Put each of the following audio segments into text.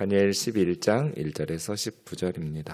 다니엘 11장 1절에서 19절입니다.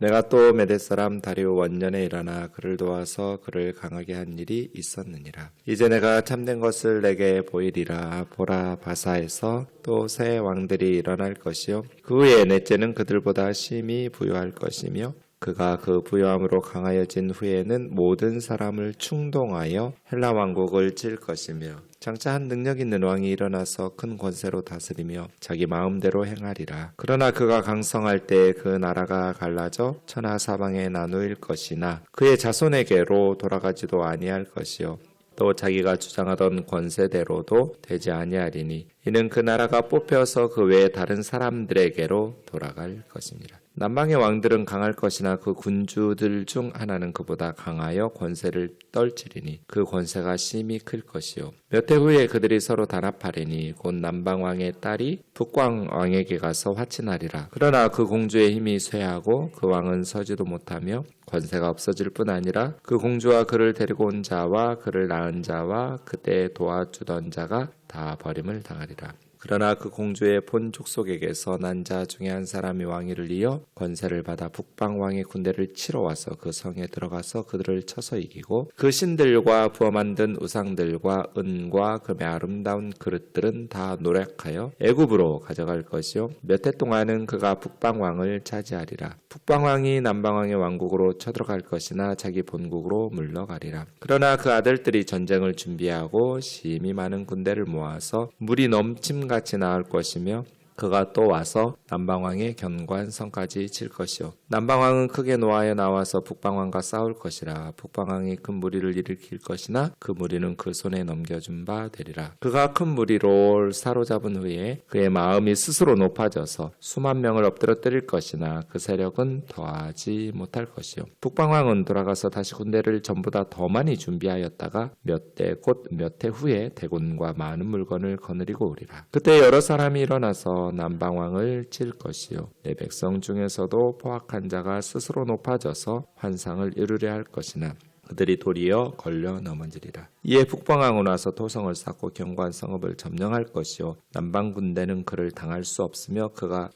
내가 또 메대 사람 다리오 원년에 일어나 그를 도와서 그를 강하게 한 일이 있었느니라. 이제 내가 참된 것을 내게 보이리라. 보라, 바사에서 또 새 왕들이 일어날 것이요 그 후에 넷째는 그들보다 심히 부요할 것이며 그가 그 부요함으로 강하여진 후에는 모든 사람을 충동하여 헬라 왕국을 칠 것이며 장차 한 능력 있는 왕이 일어나서 큰 권세로 다스리며 자기 마음대로 행하리라. 그러나 그가 강성할 때 그 나라가 갈라져 천하 사방에 나누일 것이나 그의 자손에게로 돌아가지도 아니할 것이요 또 자기가 주장하던 권세대로도 되지 아니하리니 이는 그 나라가 뽑혀서 그 외에 다른 사람들에게로 돌아갈 것이니라. 남방의 왕들은 강할 것이나 그 군주들 중 하나는 그보다 강하여 권세를 떨치리니 그 권세가 심히 클 것이요 몇 해 후에 그들이 서로 단합하리니 곧 남방 왕의 딸이 북방 왕에게 가서 화친하리라. 그러나 그 공주의 힘이 쇠하고 그 왕은 서지도 못하며 권세가 없어질 뿐 아니라 그 공주와 그를 데리고 온 자와 그를 낳은 자와 그때 도와주던 자가 다 버림을 당하리라. 그러나 그 공주의 본 족속에게서 난 자 중에 한 사람이 왕위를 이어 권세를 받아 북방 왕의 군대를 치러 와서 그 성에 들어가서 그들을 쳐서 이기고 그 신들과 부어 만든 우상들과 은과 금의 아름다운 그릇들은 다 노력하여 애굽으로 가져갈 것이요 몇 해 동안은 그가 북방 왕을 차지하리라. 북방 왕이 남방 왕의 왕국으로 쳐들어갈 것이나 자기 본국으로 물러가리라. 그러나 그 아들들이 전쟁을 준비하고 심히 많은 군대를 모아서 물이 넘침같이 나올 것이며 그가 또 와서 남방왕의 견관성까지 칠 것이요 남방왕은 크게 노하여 나와서 북방왕과 싸울 것이라. 북방왕이 큰 무리를 일으킬 것이나 그 무리는 그 손에 넘겨준 바 되리라. 그가 큰 무리로 사로잡은 후에 그의 마음이 스스로 높아져서 수만 명을 엎드려 때릴 것이나 그 세력은 더하지 못할 것이요 북방왕은 돌아가서 다시 군대를 전보다 더 많이 준비하였다가 몇 해 후에 대군과 많은 물건을 거느리고 오리라. 그때 여러 사람이 일어나서 남방왕을 칠 것이요 내 백성 중에서도 포악한 자가 스스로 높아져서 환상을 이루려 할 것이나 그들이 도리어 걸려 넘어지리라. 이에 북방왕은 와서 토성을 쌓고 경관성읍을 점령할 것이요 남방 군대는 그를 당할 수 없으며 그가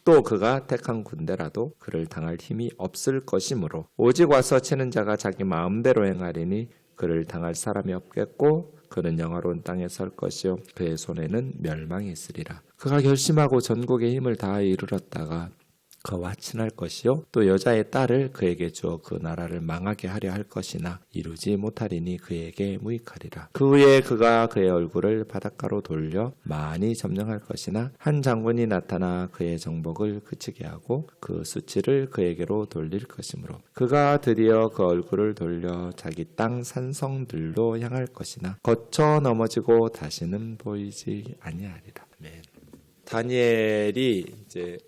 택한 군대라도 그를 당할 힘이 없을 것이므로 오직 와서 치는 자가 자기 마음대로 행하리니 그를 당할 사람이 없겠고 그는 영화로운 땅에 설 것이요 그의 손에는 멸망이 있으리라. 그가 결심하고 전국의 힘을 다하여 이르렀다가 그와 친할 것이요 또 여자의 딸을 그에게 주어 그 나라를 망하게 하려 할 것이나 이루지 못하리니 그에게 무익하리라. 그 후에 그가 그의 얼굴을 바닷가로 돌려 많이 점령할 것이나 한 장군이 나타나 그의 정복을 그치게 하고 그 수치를 그에게로 돌릴 것이므로 그가 드디어 그 얼굴을 돌려 자기 땅 산성들로 향할 것이나 거쳐 넘어지고 다시는 보이지 아니하리라. 아멘. 다니엘이 이제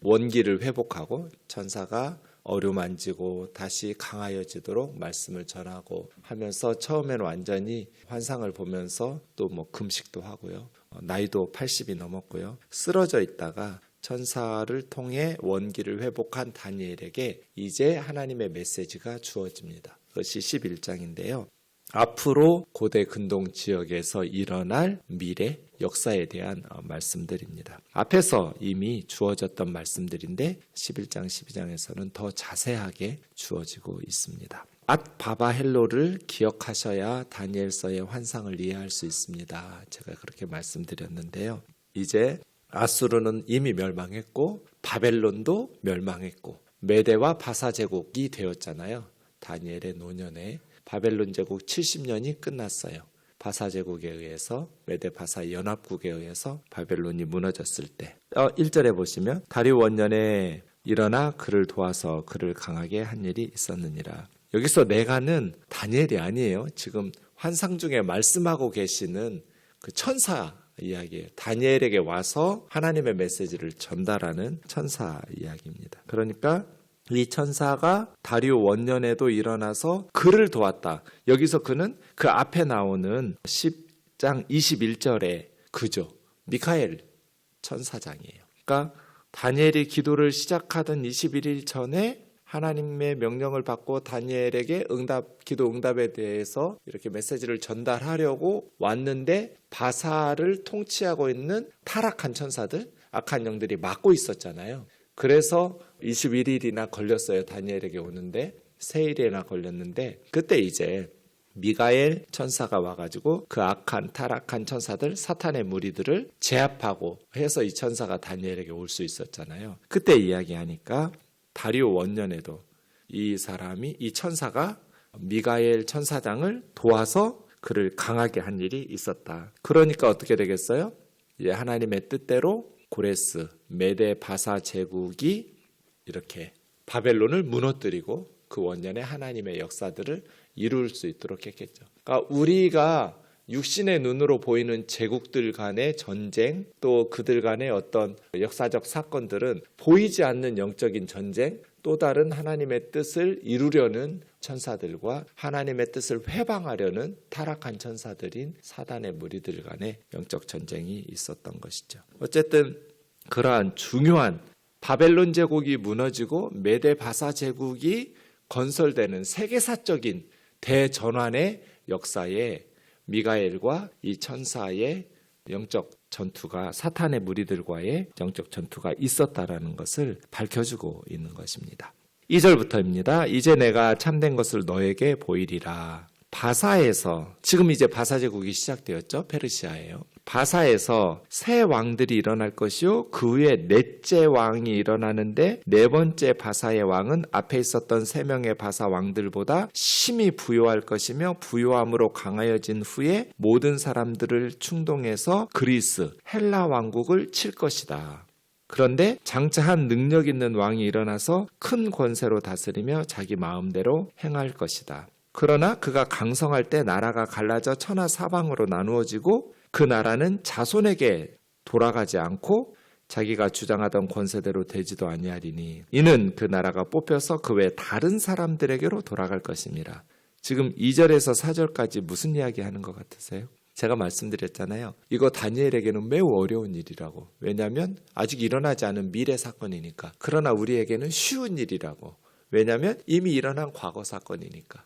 원기를 회복하고 천사가 어루만지고 다시 강하여지도록 말씀을 전하고 하면서 처음에는 완전히 환상을 보면서 또 금식도 하고요. 나이도 80이 넘었고요. 쓰러져 있다가 천사를 통해 원기를 회복한 다니엘에게 이제 하나님의 메시지가 주어집니다. 그것이 11장인데요. 앞으로 고대 근동 지역에서 일어날 미래 역사에 대한 말씀들입니다. 앞에서 이미 주어졌던 말씀들인데 11장, 12장에서는 더 자세하게 주어지고 있습니다. 앗바바헬로를 기억하셔야 다니엘서의 환상을 이해할 수 있습니다. 제가 그렇게 말씀드렸는데요. 이제 아수르는 이미 멸망했고 바벨론도 멸망했고 메대와 바사 제국이 되었잖아요. 다니엘의 노년에 바벨론 제국 70년이 끝났어요. 바사 제국에 의해서 메대 바사 연합국에 의해서 바벨론이 무너졌을 때 1절에 보시면 다리오 원년에 일어나 그를 도와서 그를 강하게 한 일이 있었느니라. 여기서 내가는 다니엘이 아니에요. 지금 환상 중에 말씀하고 계시는 그 천사 이야기예요. 다니엘에게 와서 하나님의 메시지를 전달하는 천사 이야기입니다. 그러니까 이 천사가 다리오 원년에도 일어나서 그를 도왔다. 여기서 그는 그 앞에 나오는 10장 21절에 그죠. 미카엘 천사장이에요. 그러니까 다니엘이 기도를 시작하던 21일 전에 하나님의 명령을 받고 다니엘에게 기도 응답에 대해서 이렇게 메시지를 전달하려고 왔는데 바사를 통치하고 있는 타락한 천사들, 악한 영들이 막고 있었잖아요. 그래서 21일이나 걸렸어요. 다니엘에게 오는데 3일이나 걸렸는데 그때 이제 미가엘 천사가 와가지고 그 악한 타락한 천사들 사탄의 무리들을 제압하고 해서 이 천사가 다니엘에게 올 수 있었잖아요. 그때 이야기하니까 다리오 원년에도 이 천사가 미가엘 천사장을 도와서 그를 강하게 한 일이 있었다. 그러니까 어떻게 되겠어요? 이제 하나님의 뜻대로 고레스 메데 바사 제국이 이렇게 바벨론을 무너뜨리고 그 원년에 하나님의 역사들을 이룰 수 있도록 했겠죠. 그러니까 우리가 육신의 눈으로 보이는 제국들 간의 전쟁, 또 그들 간의 어떤 역사적 사건들은 보이지 않는 영적인 전쟁, 또 다른 하나님의 뜻을 이루려는 천사들과 하나님의 뜻을 회방하려는 타락한 천사들인 사단의 무리들 간의 영적 전쟁이 있었던 것이죠. 어쨌든 그러한 중요한 바벨론 제국이 무너지고 메데 바사 제국이 건설되는 세계사적인 대전환의 역사에 미가엘과 이 천사의 영적 전투가 사탄의 무리들과의 영적 전투가 있었다라는 것을 밝혀주고 있는 것입니다. 2절부터입니다. 이제 내가 참된 것을 너에게 보이리라. 바사에서 지금 이제 바사 제국이 시작되었죠. 페르시아예요. 바사에서 새 왕들이 일어날 것이요 그 후에 넷째 왕이 일어나는데 네 번째 바사의 왕은 앞에 있었던 3명의 바사 왕들보다 심히 부요할 것이며 부요함으로 강하여진 후에 모든 사람들을 충동해서 그리스 헬라 왕국을 칠 것이다. 그런데 장차 한 능력 있는 왕이 일어나서 큰 권세로 다스리며 자기 마음대로 행할 것이다. 그러나 그가 강성할 때 나라가 갈라져 천하 사방으로 나누어지고 그 나라는 자손에게 돌아가지 않고 자기가 주장하던 권세대로 되지도 아니하리니 이는 그 나라가 뽑혀서 그 외 다른 사람들에게로 돌아갈 것임이라. 지금 2절에서 4절까지 무슨 이야기 하는 것 같으세요? 제가 말씀드렸잖아요. 이거 다니엘에게는 매우 어려운 일이라고. 왜냐하면 아직 일어나지 않은 미래 사건이니까. 그러나 우리에게는 쉬운 일이라고. 왜냐하면 이미 일어난 과거 사건이니까.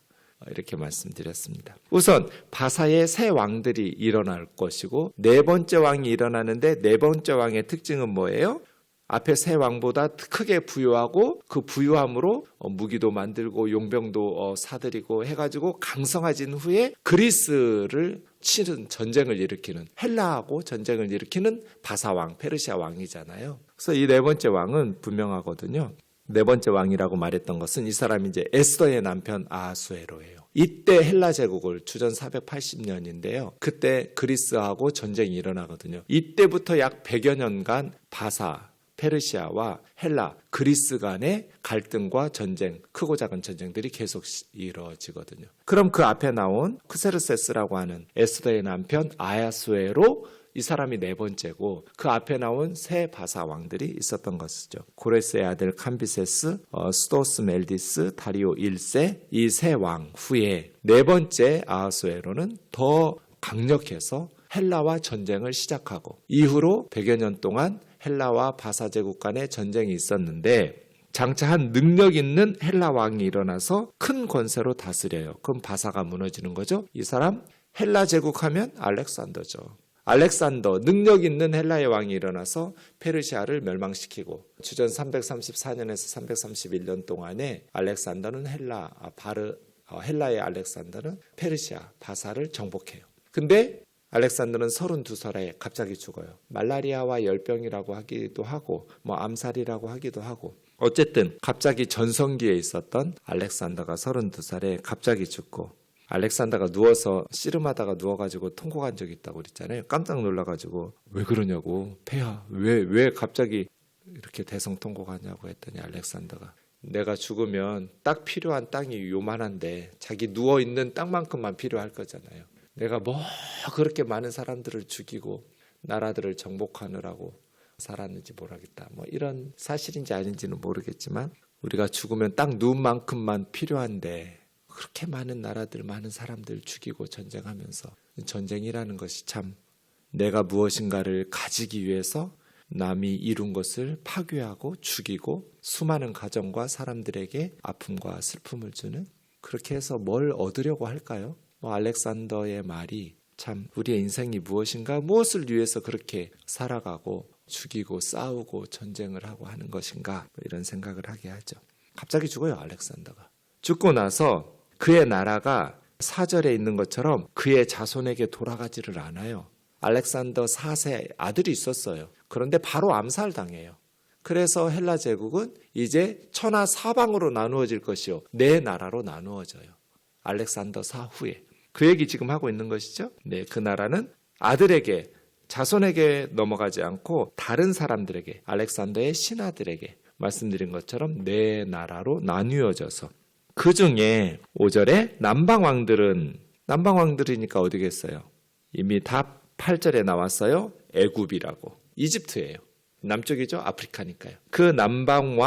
이렇게 말씀드렸습니다. 우선 바사의 새 왕들이 일어날 것이고 네 번째 왕이 일어나는데 네 번째 왕의 특징은 뭐예요? 앞에 새 왕보다 크게 부유하고 그 부유함으로 무기도 만들고 용병도 사들이고 해가지고 강성해진 후에 그리스를 치는 전쟁을 일으키는 헬라하고 전쟁을 일으키는 바사왕 페르시아 왕이잖아요. 그래서 이 네 번째 왕은 분명하거든요. 네 번째 왕이라고 말했던 것은 이 사람이 이제 에스더의 남편 아하수에로예요. 이때 헬라 제국을 주전 480년인데요. 그때 그리스하고 전쟁이 일어나거든요. 이때부터 약 100여 년간 바사, 페르시아와 헬라, 그리스 간의 갈등과 전쟁, 크고 작은 전쟁들이 계속 이루어지거든요. 그럼 그 앞에 나온 크세르세스라고 하는 에스더의 남편 아하수에로 이 사람이 네 번째고 그 앞에 나온 세 바사 왕들이 있었던 것이죠. 고레스의 아들 캄비세스, 수도스 멜디스, 다리오 1세 이 세 왕 후에 네 번째 아하수에로는 더 강력해서 헬라와 전쟁을 시작하고 이후로 100여 년 동안 헬라와 바사 제국 간의 전쟁이 있었는데 장차 한 능력 있는 헬라 왕이 일어나서 큰 권세로 다스려요. 그럼 바사가 무너지는 거죠. 이 사람 헬라 제국하면 알렉산더죠. 알렉산더 능력 있는 헬라의 왕이 일어나서 페르시아를 멸망시키고 주전 334년에서 331년 동안에 알렉산더는 헬라의 알렉산더는 페르시아 바사를 정복해요. 근데 알렉산더는 32살에 갑자기 죽어요. 말라리아와 열병이라고 하기도 하고 암살이라고 하기도 하고 어쨌든 갑자기 전성기에 있었던 알렉산더가 32살에 갑자기 죽고 알렉산더가 누워서 씨름하다가 누워가지고 통곡한 적이 있다고 그랬잖아요. 깜짝 놀라가지고 왜 그러냐고 폐하 왜 갑자기 이렇게 대성통곡하냐고 했더니 알렉산더가 내가 죽으면 딱 필요한 땅이 요만한데 자기 누워있는 땅만큼만 필요할 거잖아요. 내가 뭐 그렇게 많은 사람들을 죽이고 나라들을 정복하느라고 살았는지 모르겠다. 이런 사실인지 아닌지는 모르겠지만 우리가 죽으면 딱 누운만큼만 필요한데 그렇게 많은 나라들 많은 사람들 죽이고 전쟁하면서 전쟁이라는 것이 참 내가 무엇인가를 가지기 위해서 남이 이룬 것을 파괴하고 죽이고 수많은 가정과 사람들에게 아픔과 슬픔을 주는 그렇게 해서 뭘 얻으려고 할까요? 알렉산더의 말이 참 우리의 인생이 무엇인가 무엇을 위해서 그렇게 살아가고 죽이고 싸우고 전쟁을 하고 하는 것인가 이런 생각을 하게 하죠. 갑자기 죽어요. 알렉산더가. 죽고 나서 그의 나라가 4절에 있는 것처럼 그의 자손에게 돌아가지를 않아요. 알렉산더 4세 아들이 있었어요. 그런데 바로 암살당해요. 그래서 헬라 제국은 이제 천하 사방으로 나누어질 것이요, 네 나라로 나누어져요. 알렉산더 사후에. 그 얘기 지금 하고 있는 것이죠. 네, 그 나라는 아들에게, 자손에게 넘어가지 않고 다른 사람들에게, 알렉산더의 신하들에게 말씀드린 것처럼 네 나라로 나뉘어져서, 그 중에 5절에 남방왕들이니까 어디겠어요? 이미 다 8절에 나왔어요. 애굽이라고. 이집트예요. 남쪽이죠. 아프리카니까요. 그 남방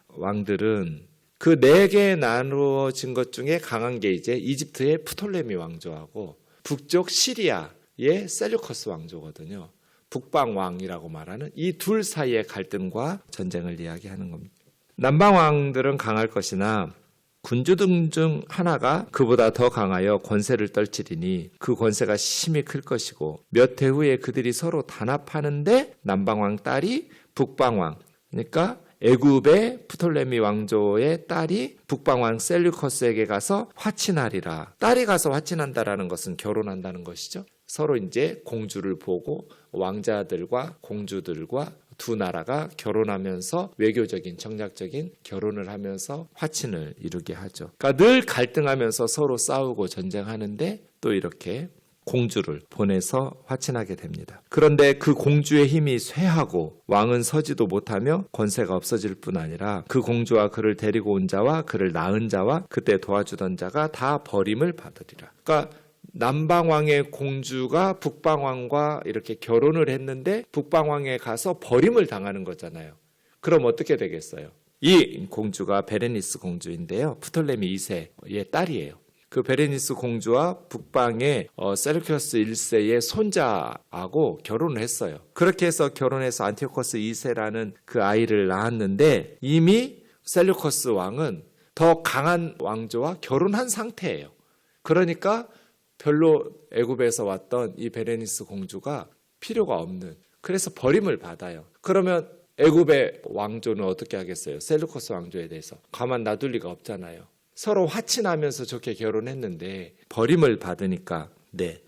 왕들은 그 4개 나누어진 것 중에 강한 게 이제 이집트의 프톨레미 왕조하고 북쪽 시리아의 셀류커스 왕조거든요. 북방 왕이라고 말하는 이 둘 사이의 갈등과 전쟁을 이야기하는 겁니다. 남방 왕들은 강할 것이나 군주등 중 하나가 그보다 더 강하여 권세를 떨치리니 그 권세가 심히 클 것이고 몇 해 후에 그들이 서로 단합하는데 남방왕 딸이 북방왕, 그러니까 애굽의 프톨레미 왕조의 딸이 북방왕 셀류커스에게 가서 화친하리라. 딸이 가서 화친한다라는 것은 결혼한다는 것이죠. 서로 이제 공주를 보고 왕자들과 공주들과 두 나라가 결혼하면서 외교적인 정략적인 결혼을 하면서 화친을 이루게 하죠. 그러니까 늘 갈등하면서 서로 싸우고 전쟁하는데 또 이렇게 공주를 보내서 화친하게 됩니다. 그런데 그 공주의 힘이 쇠하고 왕은 서지도 못하며 권세가 없어질 뿐 아니라 그 공주와 그를 데리고 온 자와 그를 낳은 자와 그때 도와주던 자가 다 버림을 받으리라. 그러니까 남방왕의 공주가 북방왕과 이렇게 결혼을 했는데 북방왕에 가서 버림을 당하는 거잖아요. 그럼 어떻게 되겠어요? 이 공주가 베레니스 공주인데요. 프톨레미 2세의 딸이에요. 그 베레니스 공주와 북방의 셀류커스 1세의 손자하고 결혼을 했어요. 그렇게 해서 결혼해서 안티오코스 2세라는 그 아이를 낳았는데 이미 셀류커스 왕은 더 강한 왕조와 결혼한 상태예요. 그러니까 별로 애굽에서 왔던 이 베레니스 공주가 필요가 없는, 그래서 버림을 받아요. 그러면 애굽의 왕조는 어떻게 하겠어요? 셀루코스 왕조에 대해서 가만 놔둘 리가 없잖아요. 서로 화친하면서 좋게 결혼했는데 버림을 받으니까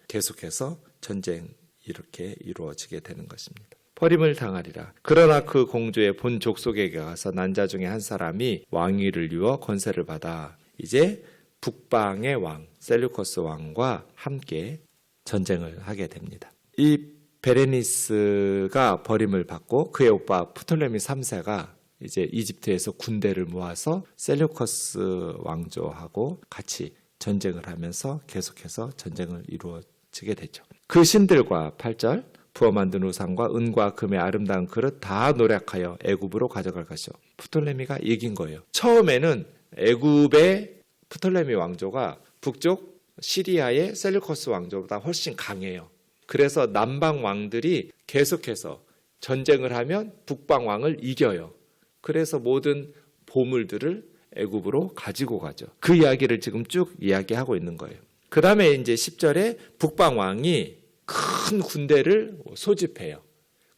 계속해서 전쟁 이렇게 이루어지게 되는 것입니다. 버림을 당하리라. 그러나 그 공주의 본 족속에게 가서 난자 중에 한 사람이 왕위를 이루어 권세를 받아 이제 북방의 왕 셀류커스 왕과 함께 전쟁을 하게 됩니다. 이 베레니스가 버림을 받고 그의 오빠 프톨레미 3세가 이제 이집트에서 군대를 모아서 셀류커스 왕조하고 같이 전쟁을 하면서 계속해서 전쟁을 이루어지게 되죠. 그 신들과 8절 부어 만든 우상과 은과 금의 아름다운 그릇 다 노략하여 애굽으로 가져갈 것이요. 프톨레미가 이긴 거예요. 처음에는 애굽의 프톨레미 왕조가 북쪽 시리아의 셀류커스 왕조보다 훨씬 강해요. 그래서 남방 왕들이 계속해서 전쟁을 하면 북방 왕을 이겨요. 그래서 모든 보물들을 애굽으로 가지고 가죠. 그 이야기를 지금 쭉 이야기하고 있는 거예요. 그 다음에 이제 10절에 북방 왕이 큰 군대를 소집해요.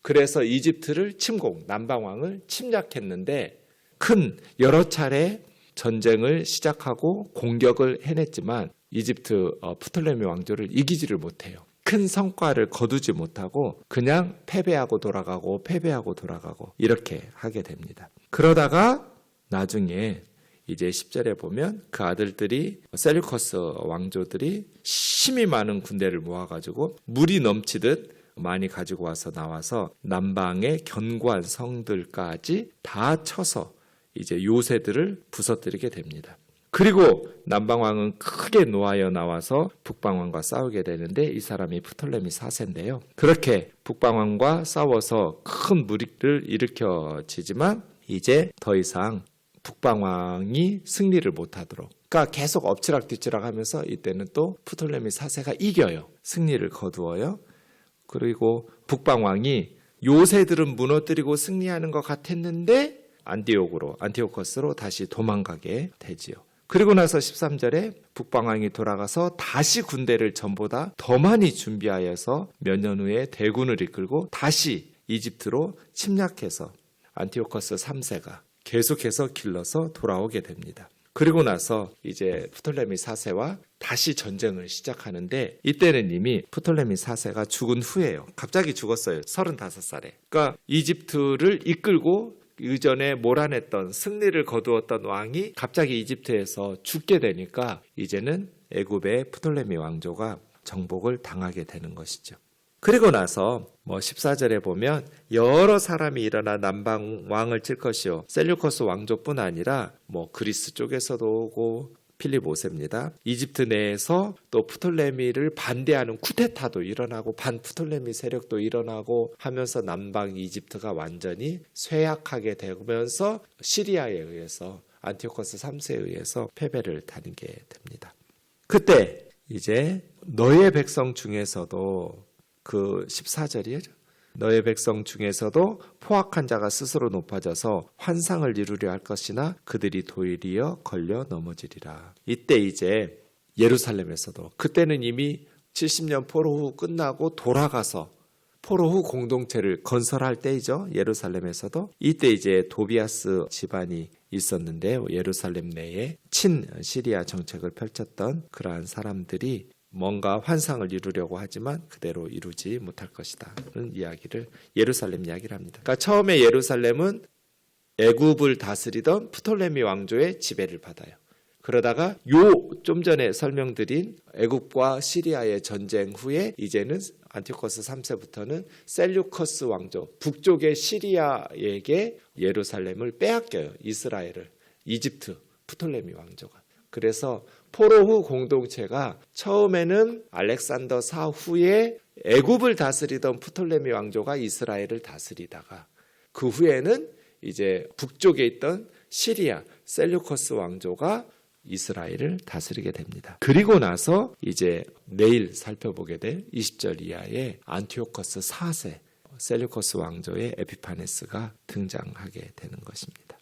그래서 이집트를 남방 왕을 침략했는데 큰 여러 차례 전쟁을 시작하고 공격을 해냈지만 이집트 프톨레미 왕조를 이기지를 못해요. 큰 성과를 거두지 못하고 그냥 패배하고 돌아가고 이렇게 하게 됩니다. 그러다가 나중에 이제 10절에 보면 그 아들들이 셀류커스 왕조들이 심히 많은 군대를 모아가지고 물이 넘치듯 많이 가지고 나와서 남방의 견고한 성들까지 다 쳐서 이제 요새들을 부서뜨리게 됩니다. 그리고 남방왕은 크게 노하여 나와서 북방왕과 싸우게 되는데 이 사람이 프톨레미 4세인데요. 그렇게 북방왕과 싸워서 큰 무리를 일으켜지지만 이제 더 이상 북방왕이 승리를 못하도록, 그러니까 계속 엎치락뒤치락 하면서 이때는 또 프톨레미 4세가 이겨요. 승리를 거두어요. 그리고 북방왕이 요새들은 무너뜨리고 승리하는 것 같았는데 안티오코스로 다시 도망가게 되지요. 그리고 나서 13절에 북방왕이 돌아가서 다시 군대를 전보다 더 많이 준비하여서 몇 년 후에 대군을 이끌고 다시 이집트로 침략해서 안티오커스 3세가 계속해서 길러서 돌아오게 됩니다. 그리고 나서 이제 프톨레미 4세와 다시 전쟁을 시작하는데 이때는 이미 프톨레미 4세가 죽은 후예요. 갑자기 죽었어요. 35살에. 그러니까 이집트를 이끌고 이전에 몰아냈던 승리를 거두었던 왕이 갑자기 이집트에서 죽게 되니까 이제는 애굽의 프톨레미 왕조가 정복을 당하게 되는 것이죠. 그리고 나서 14절에 보면 여러 사람이 일어나 남방 왕을 칠 것이요. 셀류커스 왕조뿐 아니라 그리스 쪽에서도 오고 필립 5세입니다. 이집트 내에서 또 프톨레미를 반대하는 쿠데타도 일어나고 반프톨레미 세력도 일어나고 하면서 남방 이집트가 완전히 쇠약하게 되면서 시리아에 의해서 안티오커스 3세에 의해서 패배를 당하게 됩니다. 그때 이제 너의 백성 중에서도 그 14절이에요. 너의 백성 중에서도 포악한 자가 스스로 높아져서 환상을 이루려 할 것이나 그들이 도리어 걸려 넘어지리라. 이때 이제 예루살렘에서도 그때는 이미 70년 포로 후 끝나고 돌아가서 포로 후 공동체를 건설할 때이죠. 예루살렘에서도 이때 이제 도비아스 집안이 있었는데요. 예루살렘 내에 친시리아 정책을 펼쳤던 그러한 사람들이 뭔가 환상을 이루려고 하지만 그대로 이루지 못할 것이다. 그런 이야기를 예루살렘 이야기를 합니다. 그러니까 처음에 예루살렘은 애굽을 다스리던 프톨레미 왕조의 지배를 받아요. 그러다가 좀 전에 설명드린 애굽과 시리아의 전쟁 후에 이제는 안티오커스 3세부터는 셀류커스 왕조, 북쪽의 시리아에게 예루살렘을 빼앗겨요. 이스라엘을, 이집트, 프톨레미 왕조가. 그래서 포로 후 공동체가 처음에는 알렉산더 사후에 애굽을 다스리던 프톨레미 왕조가 이스라엘을 다스리다가 그 후에는 이제 북쪽에 있던 시리아 셀류커스 왕조가 이스라엘을 다스리게 됩니다. 그리고 나서 이제 내일 살펴보게 될 20절 이하의 안티오커스 4세 셀류커스 왕조의 에피파네스가 등장하게 되는 것입니다.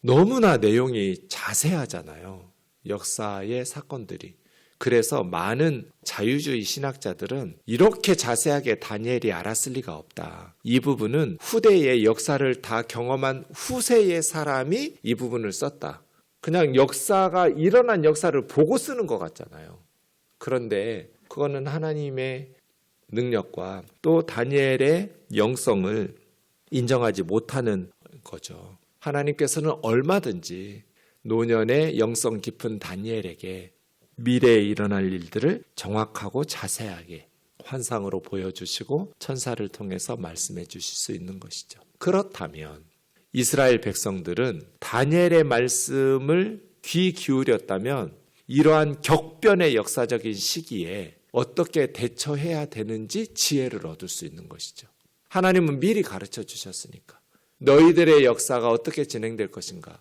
너무나 내용이 자세하잖아요. 역사의 사건들이. 그래서 많은 자유주의 신학자들은 이렇게 자세하게 다니엘이 알았을 리가 없다. 이 부분은 후대의 역사를 다 경험한 후세의 사람이 이 부분을 썼다. 그냥 역사가 일어난 역사를 보고 쓰는 것 같잖아요. 그런데 그거는 하나님의 능력과 또 다니엘의 영성을 인정하지 못하는 거죠. 하나님께서는 얼마든지 노년의 영성 깊은 다니엘에게 미래에 일어날 일들을 정확하고 자세하게 환상으로 보여주시고 천사를 통해서 말씀해 주실 수 있는 것이죠. 그렇다면 이스라엘 백성들은 다니엘의 말씀을 귀 기울였다면 이러한 격변의 역사적인 시기에 어떻게 대처해야 되는지 지혜를 얻을 수 있는 것이죠. 하나님은 미리 가르쳐 주셨으니까. 너희들의 역사가 어떻게 진행될 것인가.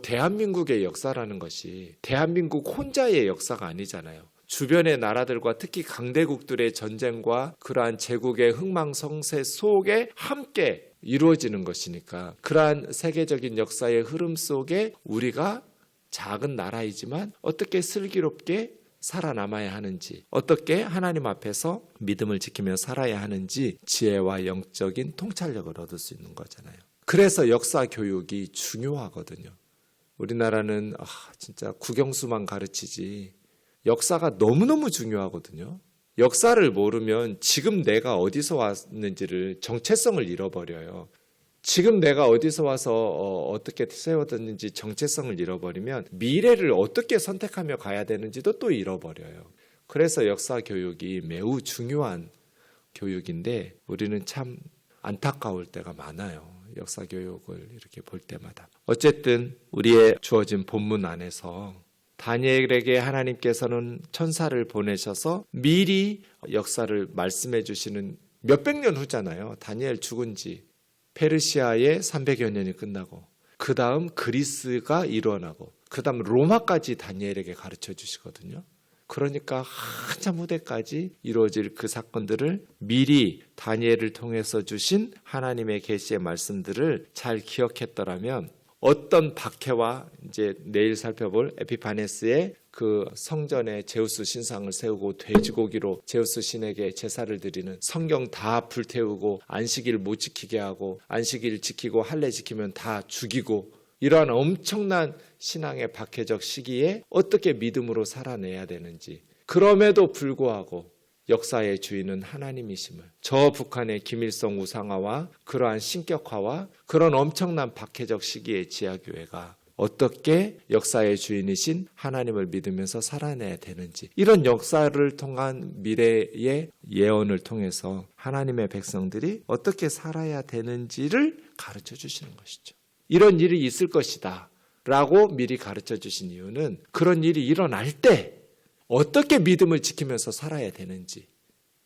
대한민국의 역사라는 것이 대한민국 혼자의 역사가 아니잖아요. 주변의 나라들과 특히 강대국들의 전쟁과 그러한 제국의 흥망성쇠 속에 함께 이루어지는 것이니까 그러한 세계적인 역사의 흐름 속에 우리가 작은 나라이지만 어떻게 슬기롭게 살아남아야 하는지, 어떻게 하나님 앞에서 믿음을 지키며 살아야 하는지 지혜와 영적인 통찰력을 얻을 수 있는 거잖아요. 그래서 역사 교육이 중요하거든요. 우리나라는 진짜 국영수만 가르치지 역사가 너무너무 중요하거든요. 역사를 모르면 지금 내가 어디서 왔는지를 정체성을 잃어버려요. 지금 내가 어디서 와서 어떻게 세워졌는지 정체성을 잃어버리면 미래를 어떻게 선택하며 가야 되는지도 또 잃어버려요. 그래서 역사 교육이 매우 중요한 교육인데 우리는 참 안타까울 때가 많아요. 역사 교육을 이렇게 볼 때마다. 어쨌든 우리의 주어진 본문 안에서 다니엘에게 하나님께서는 천사를 보내셔서 미리 역사를 말씀해 주시는 몇백 년 후잖아요. 다니엘 죽은 지 페르시아의 300여 년이 끝나고 그 다음 그리스가 일어나고 그 다음 로마까지 다니엘에게 가르쳐 주시거든요. 그러니까 한참 후대까지 이루어질 그 사건들을 미리 다니엘을 통해서 주신 하나님의 계시의 말씀들을 잘 기억했더라면 어떤 박해와 이제 내일 살펴볼 에피파네스의 그 성전에 제우스 신상을 세우고 돼지고기로 제우스 신에게 제사를 드리는, 성경 다 불태우고 안식일 못 지키게 하고 안식일 지키고 할례 지키면 다 죽이고, 이러한 엄청난 신앙의 박해적 시기에 어떻게 믿음으로 살아내야 되는지, 그럼에도 불구하고 역사의 주인은 하나님이심을, 저 북한의 김일성 우상화와 그러한 신격화와 그런 엄청난 박해적 시기의 지하교회가 어떻게 역사의 주인이신 하나님을 믿으면서 살아내야 되는지, 이런 역사를 통한 미래의 예언을 통해서 하나님의 백성들이 어떻게 살아야 되는지를 가르쳐 주시는 것이죠. 이런 일이 있을 것이다 라고 미리 가르쳐 주신 이유는 그런 일이 일어날 때 어떻게 믿음을 지키면서 살아야 되는지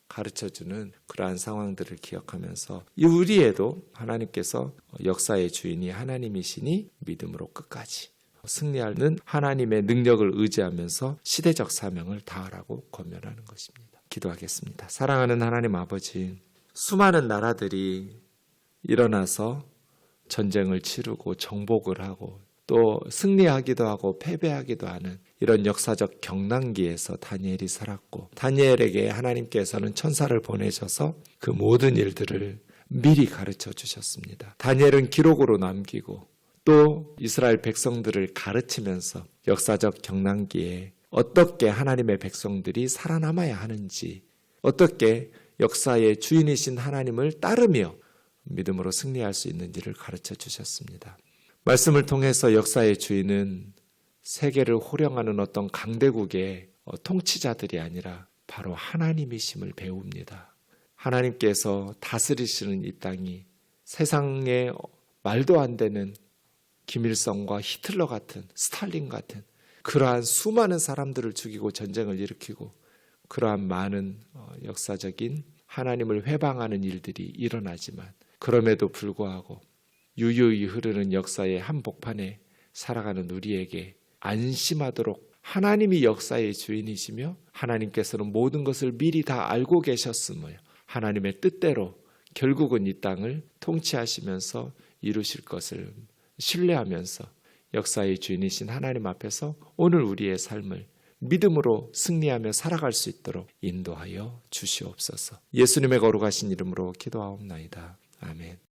가르쳐주는 그러한 상황들을 기억하면서 우리에도 하나님께서 역사의 주인이 하나님이시니 믿음으로 끝까지 승리하는 하나님의 능력을 의지하면서 시대적 사명을 다하라고 권면하는 것입니다. 기도하겠습니다. 사랑하는 하나님 아버지, 수많은 나라들이 일어나서 전쟁을 치르고 정복을 하고 또 승리하기도 하고 패배하기도 하는 이런 역사적 경랑기에서 다니엘이 살았고, 다니엘에게 하나님께서는 천사를 보내셔서 그 모든 일들을 미리 가르쳐 주셨습니다. 다니엘은 기록으로 남기고 또 이스라엘 백성들을 가르치면서 역사적 경랑기에 어떻게 하나님의 백성들이 살아남아야 하는지, 어떻게 역사의 주인이신 하나님을 따르며 믿음으로 승리할 수 있는지를 가르쳐 주셨습니다. 말씀을 통해서 역사의 주인은 세계를 호령하는 어떤 강대국의 통치자들이 아니라 바로 하나님이심을 배웁니다. 하나님께서 다스리시는 이 땅이 세상에 말도 안 되는 김일성과 히틀러 같은, 스탈린 같은 그러한 수많은 사람들을 죽이고 전쟁을 일으키고 그러한 많은 역사적인 하나님을 회방하는 일들이 일어나지만, 그럼에도 불구하고 유유히 흐르는 역사의 한복판에 살아가는 우리에게 안심하도록 하나님이 역사의 주인이시며 하나님께서는 모든 것을 미리 다 알고 계셨으며 하나님의 뜻대로 결국은 이 땅을 통치하시면서 이루실 것을 신뢰하면서 역사의 주인이신 하나님 앞에서 오늘 우리의 삶을 믿음으로 승리하며 살아갈 수 있도록 인도하여 주시옵소서. 예수님의 거룩하신 이름으로 기도하옵나이다. 아멘.